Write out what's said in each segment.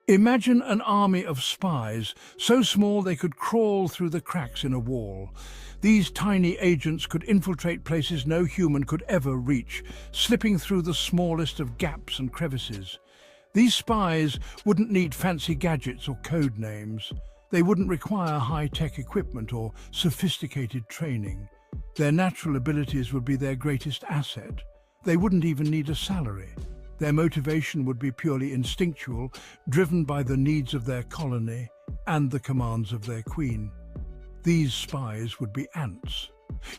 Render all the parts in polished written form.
Imagine an army of spies, so small they could crawl through the cracks in a wall. These tiny agents could infiltrate places no human could ever reach, slipping through the smallest of gaps and crevices. These spies wouldn't need fancy gadgets or code names. They wouldn't require high-tech equipment or sophisticated training. Their natural abilities would be their greatest asset. They wouldn't even need a salary. Their motivation would be purely instinctual, driven by the needs of their colony and the commands of their queen. These spies would be ants.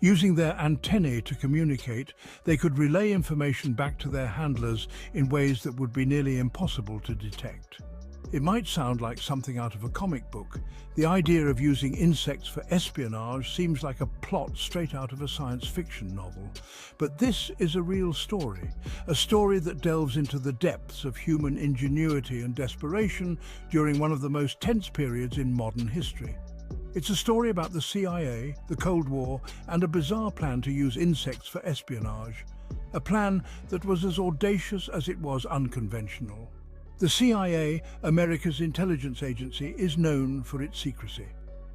Using their antennae to communicate, they could relay information back to their handlers in ways that would be nearly impossible to detect. It might sound like something out of a comic book. The idea of using insects for espionage seems like a plot straight out of a science fiction novel. But this is a real story, a story that delves into the depths of human ingenuity and desperation during one of the most tense periods in modern history. It's a story about the CIA, the Cold War, and a bizarre plan to use insects for espionage. A plan that was as audacious as it was unconventional. The CIA, America's intelligence agency, is known for its secrecy.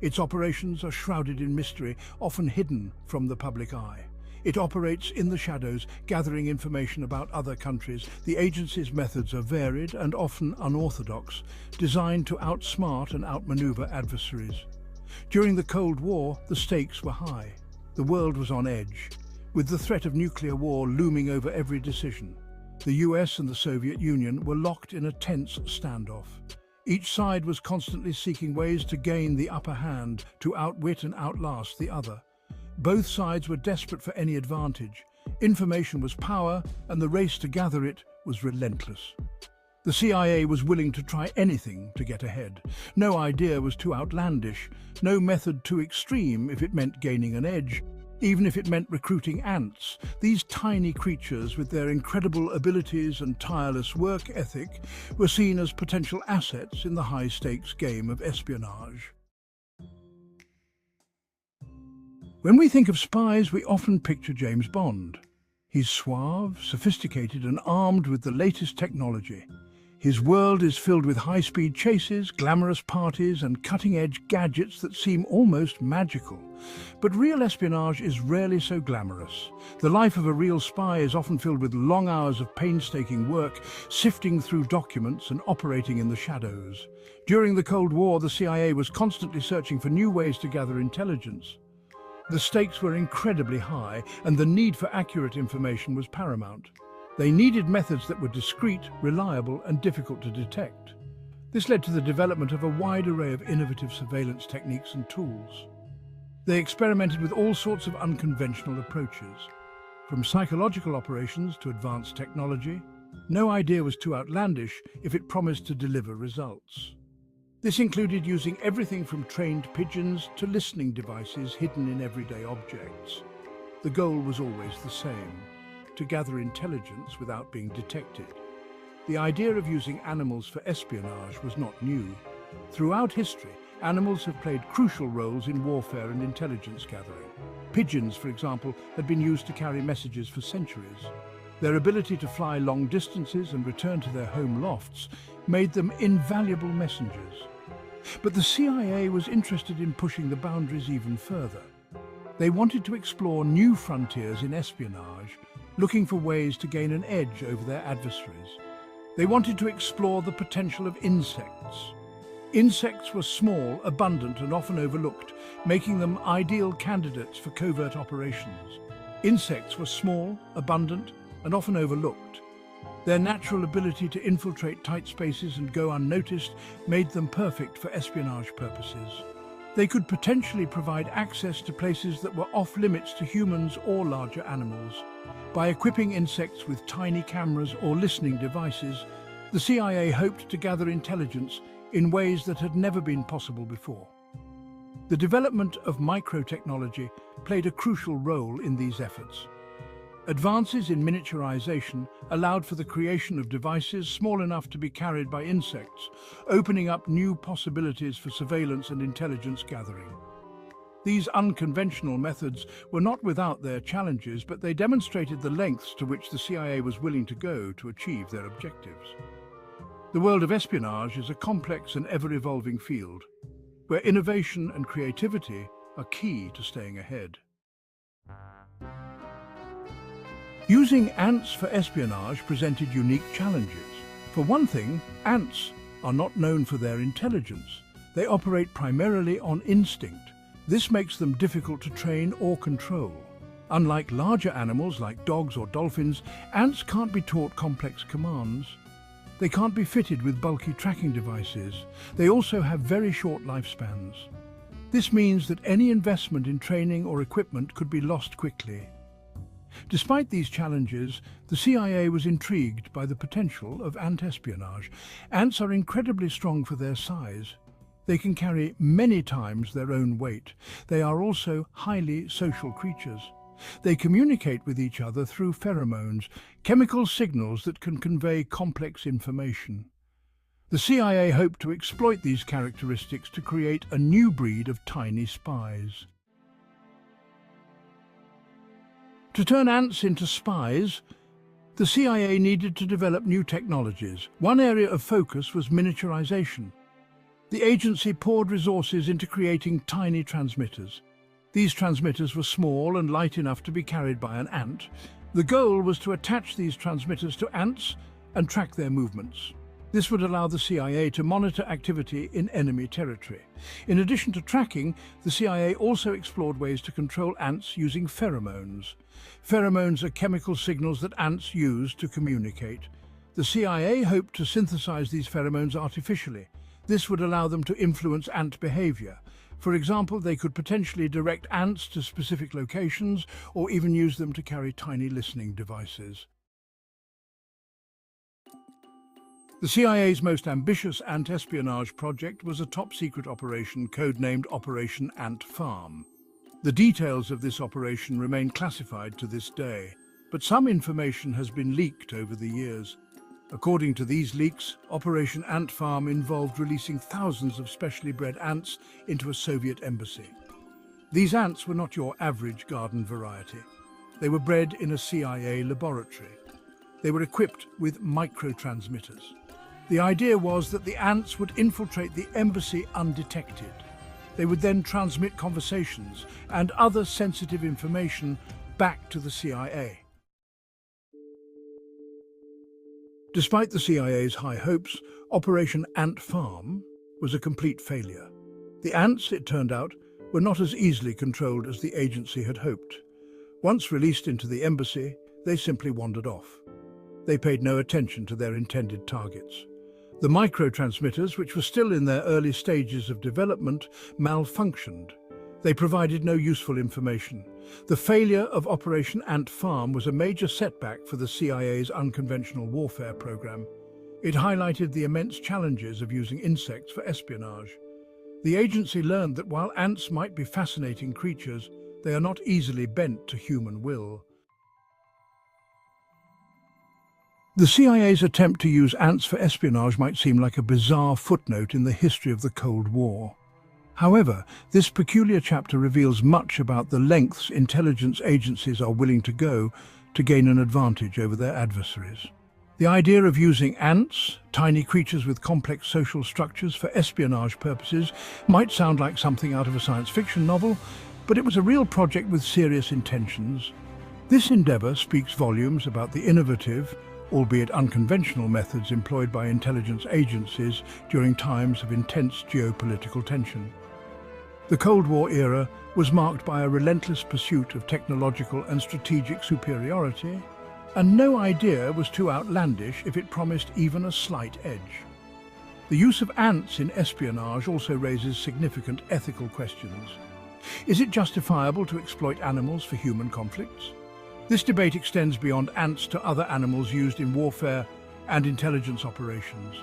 Its operations are shrouded in mystery, often hidden from the public eye. It operates in the shadows, gathering information about other countries. The agency's methods are varied and often unorthodox, designed to outsmart and outmaneuver adversaries. During the Cold War, the stakes were high. The world was on edge, with the threat of nuclear war looming over every decision. The US and the Soviet Union were locked in a tense standoff. Each side was constantly seeking ways to gain the upper hand, to outwit and outlast the other. Both sides were desperate for any advantage. Information was power, and the race to gather it was relentless. The CIA was willing to try anything to get ahead. No idea was too outlandish, no method too extreme if it meant gaining an edge. Even if it meant recruiting ants, these tiny creatures with their incredible abilities and tireless work ethic were seen as potential assets in the high-stakes game of espionage. When we think of spies, we often picture James Bond. He's suave, sophisticated, and armed with the latest technology. His world is filled with high-speed chases, glamorous parties, and cutting-edge gadgets that seem almost magical. But real espionage is rarely so glamorous. The life of a real spy is often filled with long hours of painstaking work, sifting through documents and operating in the shadows. During the Cold War, the CIA was constantly searching for new ways to gather intelligence. The stakes were incredibly high, and the need for accurate information was paramount. They needed methods that were discreet, reliable, and difficult to detect. This led to the development of a wide array of innovative surveillance techniques and tools. They experimented with all sorts of unconventional approaches. From psychological operations to advanced technology, no idea was too outlandish if it promised to deliver results. This included using everything from trained pigeons to listening devices hidden in everyday objects. The goal was always the same: to gather intelligence without being detected. The idea of using animals for espionage was not new. Throughout history, animals have played crucial roles in warfare and intelligence gathering. Pigeons, for example, had been used to carry messages for centuries. Their ability to fly long distances and return to their home lofts made them invaluable messengers. But the CIA was interested in pushing the boundaries even further. They wanted to explore new frontiers in espionage, looking for ways to gain an edge over their adversaries. They wanted to explore the potential of insects. Insects were small, abundant, and often overlooked, making them ideal candidates for covert operations. Insects were small, abundant, and often overlooked. Their natural ability to infiltrate tight spaces and go unnoticed made them perfect for espionage purposes. They could potentially provide access to places that were off-limits to humans or larger animals. By equipping insects with tiny cameras or listening devices, the CIA hoped to gather intelligence in ways that had never been possible before. The development of microtechnology played a crucial role in these efforts. Advances in miniaturization allowed for the creation of devices small enough to be carried by insects, opening up new possibilities for surveillance and intelligence gathering. These unconventional methods were not without their challenges, but they demonstrated the lengths to which the CIA was willing to go to achieve their objectives. The world of espionage is a complex and ever-evolving field, where innovation and creativity are key to staying ahead. Using ants for espionage presented unique challenges. For one thing, ants are not known for their intelligence. They operate primarily on instinct. This makes them difficult to train or control. Unlike larger animals like dogs or dolphins, ants can't be taught complex commands. They can't be fitted with bulky tracking devices. They also have very short lifespans. This means that any investment in training or equipment could be lost quickly. Despite these challenges, the CIA was intrigued by the potential of anti-espionage. Ants are incredibly strong for their size. They can carry many times their own weight. They are also highly social creatures. They communicate with each other through pheromones, chemical signals that can convey complex information. The CIA hoped to exploit these characteristics to create a new breed of tiny spies. To turn ants into spies, the CIA needed to develop new technologies. One area of focus was miniaturization. The agency poured resources into creating tiny transmitters. These transmitters were small and light enough to be carried by an ant. The goal was to attach these transmitters to ants and track their movements. This would allow the CIA to monitor activity in enemy territory. In addition to tracking, the CIA also explored ways to control ants using pheromones. Pheromones are chemical signals that ants use to communicate. The CIA hoped to synthesize these pheromones artificially. This would allow them to influence ant behavior. For example, they could potentially direct ants to specific locations or even use them to carry tiny listening devices. The CIA's most ambitious ant-espionage project was a top-secret operation codenamed Operation Ant Farm. The details of this operation remain classified to this day, but some information has been leaked over the years. According to these leaks, Operation Ant Farm involved releasing thousands of specially bred ants into a Soviet embassy. These ants were not your average garden variety. They were bred in a CIA laboratory. They were equipped with microtransmitters. The idea was that the ants would infiltrate the embassy undetected. They would then transmit conversations and other sensitive information back to the CIA. Despite the CIA's high hopes, Operation Ant Farm was a complete failure. The ants, it turned out, were not as easily controlled as the agency had hoped. Once released into the embassy, they simply wandered off. They paid no attention to their intended targets. The microtransmitters, which were still in their early stages of development, malfunctioned. They provided no useful information. The failure of Operation Ant Farm was a major setback for the CIA's unconventional warfare program. It highlighted the immense challenges of using insects for espionage. The agency learned that while ants might be fascinating creatures, they are not easily bent to human will. The CIA's attempt to use ants for espionage might seem like a bizarre footnote in the history of the Cold War. However, this peculiar chapter reveals much about the lengths intelligence agencies are willing to go to gain an advantage over their adversaries. The idea of using ants, tiny creatures with complex social structures, for espionage purposes might sound like something out of a science fiction novel, but it was a real project with serious intentions. This endeavor speaks volumes about the innovative, albeit unconventional methods employed by intelligence agencies during times of intense geopolitical tension. The Cold War era was marked by a relentless pursuit of technological and strategic superiority, and no idea was too outlandish if it promised even a slight edge. The use of ants in espionage also raises significant ethical questions. Is it justifiable to exploit animals for human conflicts? This debate extends beyond ants to other animals used in warfare and intelligence operations.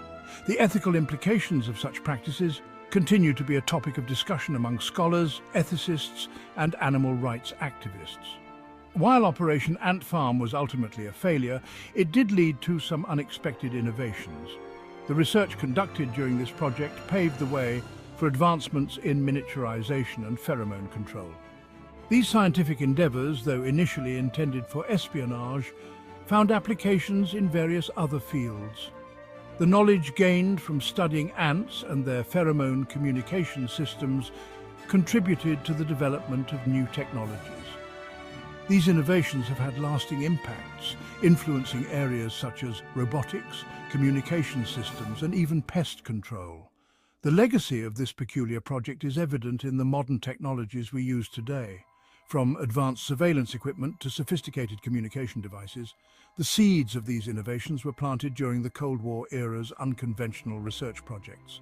The ethical implications of such practices continue to be a topic of discussion among scholars, ethicists, and animal rights activists. While Operation Ant Farm was ultimately a failure, it did lead to some unexpected innovations. The research conducted during this project paved the way for advancements in miniaturization and pheromone control. These scientific endeavors, though initially intended for espionage, found applications in various other fields. The knowledge gained from studying ants and their pheromone communication systems contributed to the development of new technologies. These innovations have had lasting impacts, influencing areas such as robotics, communication systems, and even pest control. The legacy of this peculiar project is evident in the modern technologies we use today. From advanced surveillance equipment to sophisticated communication devices, the seeds of these innovations were planted during the Cold War era's unconventional research projects.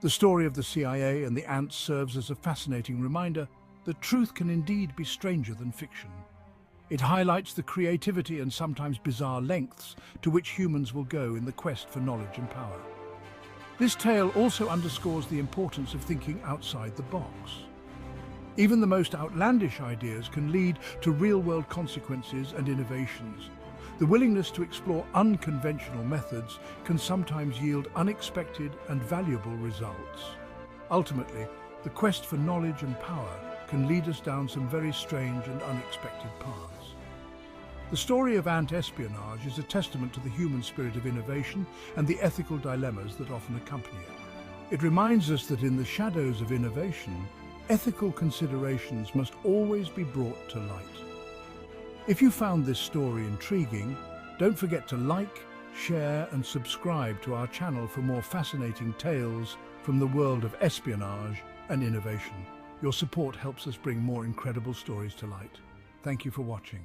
The story of the CIA and the ants serves as a fascinating reminder that truth can indeed be stranger than fiction. It highlights the creativity and sometimes bizarre lengths to which humans will go in the quest for knowledge and power. This tale also underscores the importance of thinking outside the box. Even the most outlandish ideas can lead to real-world consequences and innovations. The willingness to explore unconventional methods can sometimes yield unexpected and valuable results. Ultimately, the quest for knowledge and power can lead us down some very strange and unexpected paths. The story of Anti-Espionage is a testament to the human spirit of innovation and the ethical dilemmas that often accompany it. It reminds us that in the shadows of innovation, ethical considerations must always be brought to light. If you found this story intriguing, don't forget to like, share and subscribe to our channel for more fascinating tales from the world of espionage and innovation. Your support helps us bring more incredible stories to light. Thank you for watching.